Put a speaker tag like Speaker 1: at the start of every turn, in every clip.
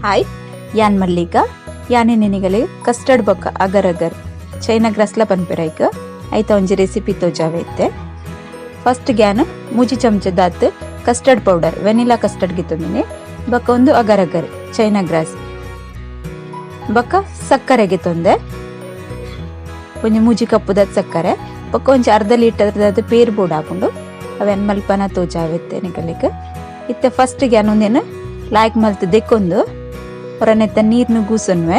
Speaker 1: Hi ಯಾನ್ ಮಲ್ಲಿಕಾ ಯಾನೆ ನಿನಿಗಲೆ custard ಬೊಕ್ಕ ಅಗರ್ ಅಗರ್ China ಗ್ರಾಸ್ಲ ಪನ್ಪೆರೈಕ್ ಐತ ಒಂಜಿ ರೆಸಿಪಿ ತೋಜಾವೈತೆ. ಫಸ್ಟ್ ಗ್ಯಾನ್ ಮೂಜಿ ಚಮಚದಾತ್ ಕಸ್ಟರ್ಡ್ ಪೌಡರ್ ವೆನಿಲಾ ಕಸ್ಟರ್ಡ್ ಗಿತ್ತೊಂದಿನಿ ಬೊಕ್ಕ ಒಂದು ಅಗರ್ ಅಗರ್ ಚೈನಾ ಗ್ರಾಸ್ ಬೊಕ್ಕ ಸಕ್ಕರೆ ಗಿತ್ತೊಂದೆ ಒಂಜಿ ಮೂಜಿ ಕಪ್ಪುದಾತ್ ಸಕ್ಕರೆ ಬೊಕ್ಕ ಒಂಜಿ ಅರ್ಧ ಲೀಟರ್ದಾದ್ ಪೇರ್ ಬೋರ್ಡ್ ಹಾಕೊಂಡು ಅವೆನ್ ಮಲ್ಪನ ತೋಜಾವೈತೆ ನಿಗಲಿಕ್. ಇತ್ತೆ ಫಸ್ಟ್ ಗ್ಯಾನ್ ಒಂದೇನು ಲಾಯ್ಕ್ ಮಲ್ತ್ ದೆಕ್ಕೊಂದು ಹೊರನೆತ್ತ ನೀರ್ನು ಗೂಸನ್ವೆ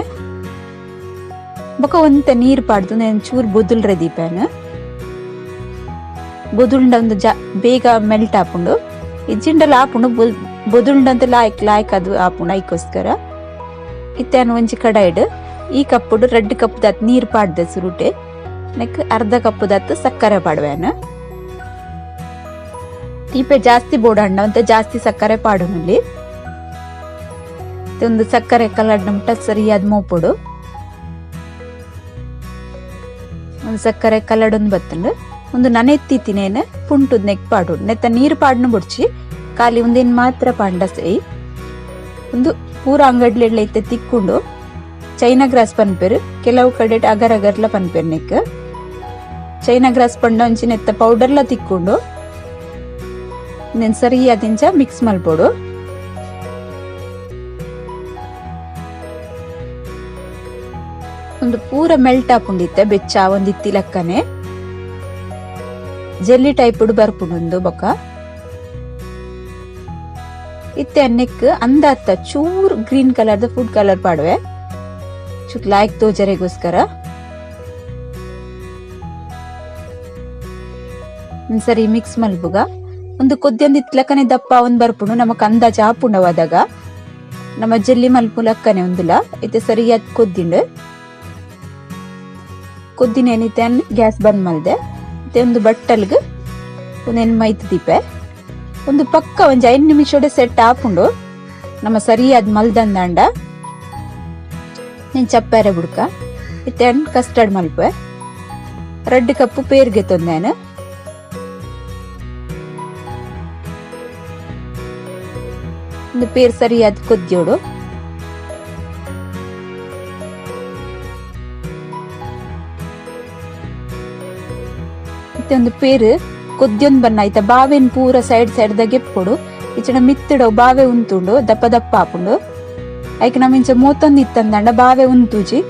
Speaker 1: ಬೊಕ ಒಂತ ನೀರ್ ಪಾಡ್ದು ನಾನು ಚೂರ್ ಬೊದುಲ್ರೆ ದೀಪೇನು ಬೊದುಲ್ಡ ಒಂದು ಬೇಗ ಮೆಲ್ಟ್ ಹಾಪುಂಡು ಇಜ್ಜಿಂಡಲ್ಲ ಹಾಪುಂಡು ಬೊದುಲ್ಡಂತ ಲಾಯ್ಕ್ ಅದು ಹಾಪುಂಡು ಐಕೋಸ್ಕರ ಇತ್ತೇನು ಒಂಜಿ ಕಡಾಯ್ಡ್ ಈ ಕಪ್ಪುಡು ರೆಡ್ ಕಪ್ ದಾತ್ ನೀರ್ ಪಾಡ್ದೆ ಸುರುಟೆ ನೆಕ್ ಅರ್ಧ ಕಪ್ ದಾತ್ ಸಕ್ಕರೆ ಪಾಡ್ವೇನು. ತೀಪೆ ಜಾಸ್ತಿ ಬೋಡಂಡ ಅಂತ ಜಾಸ್ತಿ ಸಕ್ಕರೆ ಪಾಡುನಲ್ಲಿ ಒಂದು ಸಕ್ಕರೆ ಕಲರ್ ನಮ್ಟ ಸರಿಯಾದ ಮೋಪುಡು ಒಂದು ಸಕ್ಕರೆ ಕಲರ್ ಒಂದು ಬತ್ತಂಡು ಒಂದು ನನೆತ್ತಿನೇನು ಪುಂಟುದ್ ನೆಕ್ ಪಾಡು ನೆತ್ತ ನೀರು ಪಾಡ್ನು ಬುಡ್ಚಿ ಖಾಲಿ ಒಂದೇನು ಮಾತ್ರ ಪಾಂಡ ಸೈ ಒಂದು ಪೂರ ಅಂಗಡ್ಲೆಡ್ಲ ಐತೆ ತಿಕ್ಕೊಂಡು ಚೈನಾ ಗ್ರಾಸ್ ಪನ್ಪೇರು ಕೆಲವು ಕಡೆ ಅಗರ್ ಅಗರ್ಲ ಪನ್ಪೇರು ನೆಕ್ ಚೈನಾ ಗ್ರಾಸ್ ಪಂಡ ಒಂಚಿ ನೆತ್ತ ಪೌಡರ್ಲ ತಿಕ್ಕೊಂಡು నేను ಸರಿಯಾದಿಂಚ ಮಿಕ್ಸ್ ಮಲ್ಪೋಡು. ಒಂದು ಪೂರ ಮೆಲ್ಟ್ ಹಾಪುಂಡಿತ್ತೆ ಬೆಚ್ಚ ಒಂದ್ ಇತ್ತಿ ಲೆಕ್ಕನೆ ಜೆಲ್ಲಿ ಟೈಪ್ ಬರ್ಪುಂಡು ಬೊಕ ಇತ್ತೆ ಅನ್ನೆಕ್ ಅಂದಾತ ಚೂರ್ ಗ್ರೀನ್ ಕಲರ್ ದ ಫುಡ್ ಕಲರ್ ಪಾಡ್ವೆ ಚುಕ್ ಲಾಯ್ಕ್ ತೋಜರೆಗೋಸ್ಕರ ಸರಿ ಮಿಕ್ಸ್ ಮಲ್ಪುಗ ಒಂದು ಕೊದ್ದಿಯೊಂದು ಇತ್ಲಕ್ಕನೆ ದಪ್ಪ ಒಂದ್ ಬರ್ಪುಂಡು ನಮಕ್ ಅಂದಾಜ ಹಾಪುಂಡವಾದಾಗ ನಮ್ಮ ಜೆಲ್ಲಿ ಮಲ್ಪು ಲಕ್ಕನೆ ಒಂದುಲ ಇತ್ತೆ ಸರಿಯಾದ ಕೊದ್ದಿನೇನಿತ್ತೆ ಗ್ಯಾಸ್ ಬಂದ್ ಮಲ್ದೆ ಮತ್ತೆ ಒಂದು ಬಟ್ಟಲ್ಗ್ ಒಂದೇನು ಮೈತ್ ದೀಪೆ ಒಂದು ಪಕ್ಕ ಒಂಜಿ 5 ನಿಮಿಷ ಸೆಟ್ ಹಾಪುಂಡು ನಮ್ಮ ಸರಿಯಾದ ಮಲ್ದಂದಾಂಡ ನೀನ್ ಚಪ್ಪಾರೆ ಬುಡ್ಕ ಇತ್ತೆ ಕಸ್ಟರ್ಡ್ ಮಲ್ಪೆ ರೆಡ್ ಕಪ್ಪು ಪೇರ್ಗೆ ತೊಂದೇನು ಒಂದು ಪೇರ್ ಸರಿಯಾದ ಕೊದ್ಯೋಡು ಒಂದು ಪೇರು ಕೊದ್ಯೊಂದ್ ಬನ್ನ ಆಯ್ತಾ ಬಾವೆನ್ ಪೂರ ಸೈಡ್ ದಾಗ ಎಪ್ಪೊಡು ಇಚ್ಚಡ ಮಿತ್ತಿಡೋ ಬಾವೆ ಉಂತುಂಡು ದಪ್ಪ ದಪ್ಪ ಹಾಪುಂಡು ಐಕ್ ನಮಿಂಚ ಮೂತೊಂದು ಇತ್ತಂದಂಡ ಬಾವೆ ಉಂತುಜಿ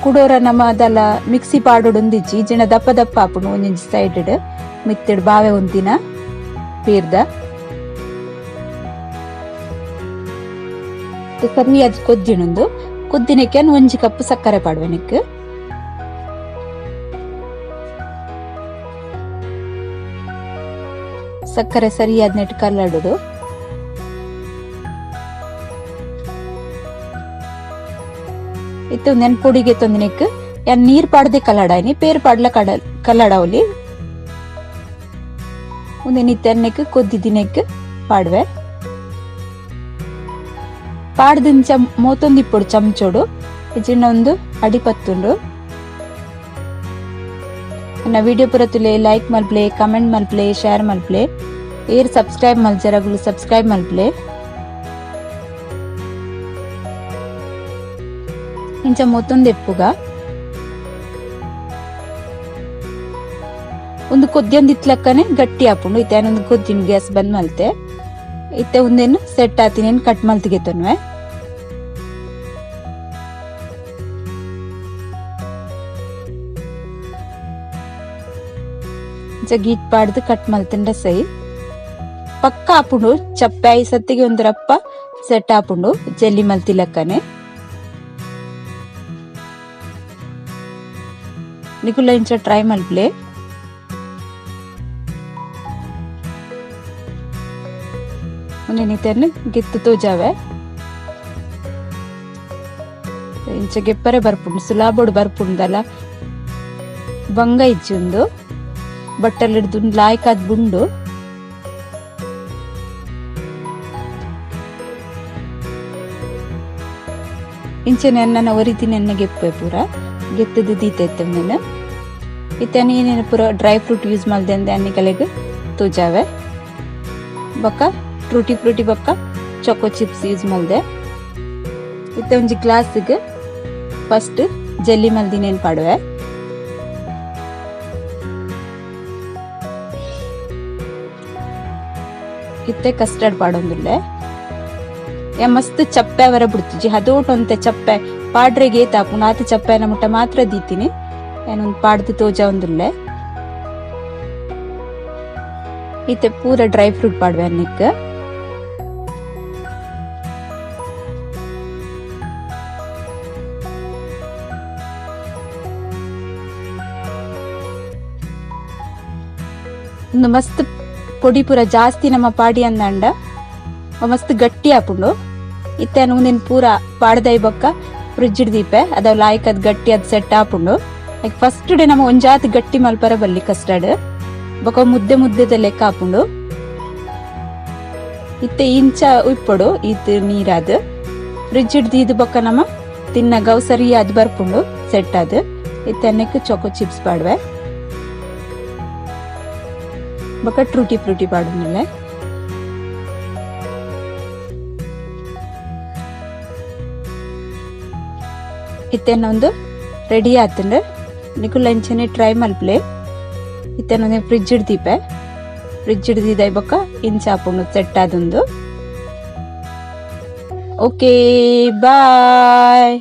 Speaker 1: ಕುಡೋರ ನಮ್ಮ ಅದಲ್ಲ ಮಿಕ್ಸಿ ಪಾಡೋಡೊಂದಿಜ್ಜಿ ಇಜ್ಜಿನ ದಪ್ಪ ದಪ್ಪ ಹಾಪುಂಡು ಒಂದಿಂಚಿ ಸೈಡ್ ಮಿತ್ತಿಡ್ ಬಾವೆ ಉಂತಿನ ಪೇರ್ದ ಸರಿಯಾದ ಕೊದ್ದಿನೊಂದು ಕೊದ್ದಿನಕ್ಕೆ ಒಂಜಿ ಕಪ್ ಸಕ್ಕರೆ ಪಾಡ್ವೆನಕ್ ಸಕ್ಕರೆ ಸರಿಯಾದ ನೆಟ್ ಕಲ್ಲಡುದು ಇತ್ತು ನೆನ್ಪುಡಿಗೆ ತೊಂದಿನಕ್ ಯಾನ್ ನೀರ್ ಪಾಡ್ದೆ ಕಲ್ಲಡಾಯ್ನಿ ಪೇರ್ ಪಾಡ್ಲ ಕಲ್ಲಡಾವಲಿ ಒಂದೇ ನಿತ್ತೆನ್ನಕ್ ಕೊದ್ದಿದಿನಕ್ ಪಾಡ್ವೆ ಪಾಡ್ದಿಂಚ ಮೂತೊಂದು ಇಪ್ಪೊಡು ಚಮಚೋಡು ಇಜಿನ ಒಂದು ಅಡಿಪತ್ತುಂಡು ನನ್ನ ವಿಡಿಯೋ ಪುರ ತುಲೆ ಲೈಕ್ ಮಲ್ಪ್ಲೆ ಕಮೆಂಟ್ ಮಲ್ಪ್ಲೆ ಶೇರ್ ಮಲ್ಪ್ಲೆ ಏರ್ ಸಬ್ಸ್ಕ್ರೈಬ್ ಮಲ್ಜರಗುಲು ಸಬ್ಸ್ಕ್ರೈಬ್ ಮಲ್ಪ್ಲೆ ಇಂಚ ಮೂತೊಂದು ಎಪ್ಪುಗ ಒಂದು ಕೊದ್ದಿಯೊಂದು ಇತ್ಲಕ್ಕನೆ ಗಟ್ಟಿ ಹಾಪುಂಡು ಇತ್ತೆ ಒಂದು ಕೊದ್ದಿನ ಗ್ಯಾಸ್ ಬಂದ್ ಮಲ್ತೆ ಇತ್ತೆ ಒಂದೇನು ಸೆಟ್ ಆತಿನೇನು ಕಟ್ ಮಲ್ತಿಗೆ ತೊನ್ವೆ ಗೀಟ್ ಪಾಡ್ದು ಕಟ್ ಮಲ್ತಂಡ ಸೈ ಪಕ್ಕ ಹಾಪುಂಡು ಚಪ್ಪೆ ಸತ್ತಿಗೆ ಒಂದು ರಪ್ಪ ಸೆಟ್ ಹಾಪುಂಡು ಜೆಲ್ಲಿ ಮಲ್ತಿಲಕ್ಕನೆ ನಿಕುಲ ಇಂಚ ಟ್ರೈ ಮಲ್ಪ್ಲೆ ಒಂದೇನಿತ್ತೇನು ಗೆತ್ತು ತೋಜಾವೆ ಇಂಚ ಗೆಪ್ಪರೆ ಬರ್ಪುಂಡು ಸುಲಾಬೋಡು ಬರ್ಪುಂಡಲ್ಲ ಬಂಗ ಇಜ್ಜಿ ಒಂದು ಬಟ್ಟಲ್ ಹಿಡ್ದು ಲಾಯ್ಕಾದ್ ಬುಂಡು ಇಂಚನೆ ನನ್ನ ಒರಿತೀನಿ ಎನ್ನ ಗೆಪ್ಪೆ ಪೂರ ಗೆತ್ತದು ದೀತೈತೆ ನೀನು ಇತ್ತೇನು ಏನೇನು ಪೂರ ಡ್ರೈ ಫ್ರೂಟ್ ಯೂಸ್ ಮಾಡ್ದೆ ಅಂದೆ ಅನ್ನಿಕಲೆಗೆ ತೋಜಾವೆ ಬೊಕ್ಕ ಟೂಟಿ ಫ್ರೂಟಿ ಬೊಕ್ಕ ಚೊಕೋ ಚಿಪ್ಸ್ ಯೂಸ್ ಮಾಡ್ದೆ ಇತ್ತೆ ಒಂಜಿ ಗ್ಲಾಸ್ಗೆ ಫಸ್ಟ್ ಜೆಲ್ಲಿ ಮಲ್ದಿನೇನು ಪಾಡುವೆ. ಇತ್ತೆ ಕಸ್ಟರ್ಡ್ ಪಾಡೊಂದುಲ್ಲೆ ಮಸ್ತ್ ಚಪ್ಪೆ ಅವರ ಬಿಡ್ತಿಜಿ ಅದೋಟ್ ಒಂತೆ ಚಪ್ಪೆ ಪಾಡ್ರೆಗೆ ಏತಾಪುಂಡು ಆತ ಚಪ್ಪೆನ ಮುಟ್ಟ ಮಾತ್ರ ದೀತೀನಿ ಏನೊಂದು ಪಾಡ್ದು ತೋಜ ಒಂದುಲ್ಲೆ. ಇತ್ತೆ ಪೂರ ಡ್ರೈ ಫ್ರೂಟ್ ಪಾಡುವೆ ಅನ್ನಿಕ್. ಒಂದು ಮಸ್ತ್ ಪೊಡಿ ಪೂರ ಜಾಸ್ತಿ ನಮ್ಮ ಪಾಡಿ ಅಂದಂಡ ಮಸ್ತ್ ಗಟ್ಟಿ ಆಪುಂಡು. ಇತ್ತೆ ನೂನಿನ ಪೂರ ಪಾಡ್ದೈ ಬೊಕ್ಕ ಫ್ರಿಜ್ ದೀಪೆ ಅದ ಲಾಯ್ಕ್ ಅದ್ ಗಟ್ಟಿ ಅದ್ ಸೆಟ್ ಆಪುಂಡು. ಲೈಕ್ ಫಸ್ಟ್ ಡೇ ನಮ್ಮ ಒಂಜಾತ್ ಗಟ್ಟಿ ಮಲ್ಪರ ಬಲ್ಲಿ ಕಸ್ಟರ್ಡ್ ಬೊಕ ಮುದ್ದೆ ಮುದ್ದೆದ ಲೆಕ್ಕ ಆಪುಂಡು. ಇತ್ತೆ ಇಂಚ ಉಪ್ಪೊಡು ಇತ್ ನೀರಾದ್ ಫ್ರಿಜ್ ದೀದ್ ಬೊಕ್ಕ ನಮ್ಮ ತಿನ್ನ ಗವ್ ಸರಿ ಅದ್ ಬರ್ಪುಂಡು ಸೆಟ್ ಅದ್. ಇತ್ತೆ ಅನ್ನಕ್ಕೆ ಚೊಕೊ ಚಿಪ್ಸ್ ಪಾಡ್ವೆ ಬೊಕ ಟ್ರೂಟಿ ಫ್ರೂಟಿ ಪಾಡುಂಡುಲ್ಲೆ. ಇತ್ತೇನೊಂದು ರೆಡಿ ಆತಂಡು ನಿಕು ಲಂಚನೆ ಟ್ರೈ ಮಲ್ಪ್ಲೆ. ಇತ್ತೇನೊಂದು ಫ್ರಿಜ್ ದೀಪೆ ಫ್ರಿಜ್ ದೀದೈ ಬೊಕ್ಕ ಇಂಚ ಆಪುಂಡು ಸೆಟ್ ಆದೊಂದು. Okay bye.